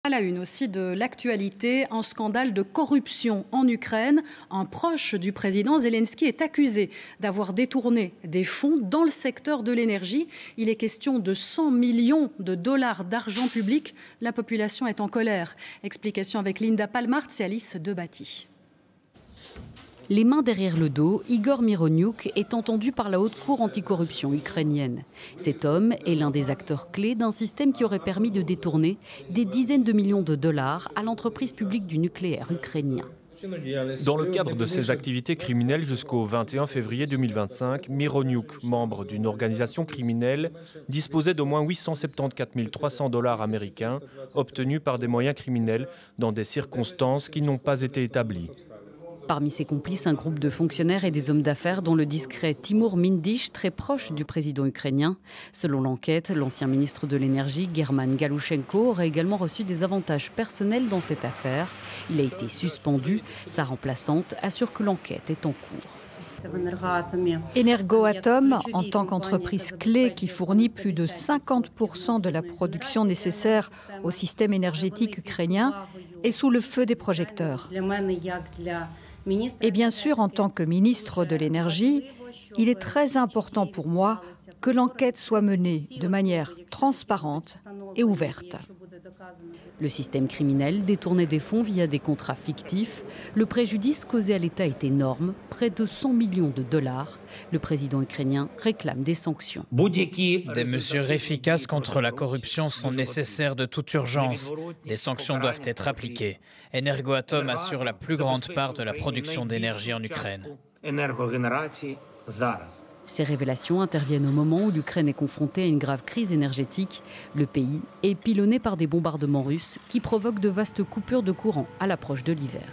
À la une aussi de l'actualité, un scandale de corruption en Ukraine. Un proche du président Zelensky est accusé d'avoir détourné des fonds dans le secteur de l'énergie. Il est question de 100 millions de dollars d'argent public. La population est en colère. Explication avec Linda Palmart et Alice Debati. Les mains derrière le dos, Igor Mironiuk est entendu par la haute cour anticorruption ukrainienne. Cet homme est l'un des acteurs clés d'un système qui aurait permis de détourner des dizaines de millions de dollars à l'entreprise publique du nucléaire ukrainien. Dans le cadre de ses activités criminelles jusqu'au 21 février 2025, Mironiuk, membre d'une organisation criminelle, disposait d'au moins 874 300 dollars américains obtenus par des moyens criminels dans des circonstances qui n'ont pas été établies. Parmi ses complices, un groupe de fonctionnaires et des hommes d'affaires dont le discret Timur Mindish, très proche du président ukrainien. Selon l'enquête, l'ancien ministre de l'énergie, German Galushenko, aurait également reçu des avantages personnels dans cette affaire. Il a été suspendu. Sa remplaçante assure que l'enquête est en cours. Energoatom, en tant qu'entreprise clé qui fournit plus de 50% de la production nécessaire au système énergétique ukrainien, est sous le feu des projecteurs. Et bien sûr, en tant que ministre de l'Énergie, il est très important pour moi que l'enquête soit menée de manière transparente et ouverte. Le système criminel détournait des fonds via des contrats fictifs. Le préjudice causé à l'État est énorme, près de 100 millions de dollars. Le président ukrainien réclame des sanctions. Des mesures efficaces contre la corruption sont nécessaires de toute urgence. Des sanctions doivent être appliquées. Energoatom assure la plus grande part de la production d'énergie en Ukraine. Ces révélations interviennent au moment où l'Ukraine est confrontée à une grave crise énergétique. Le pays est pilonné par des bombardements russes qui provoquent de vastes coupures de courant à l'approche de l'hiver.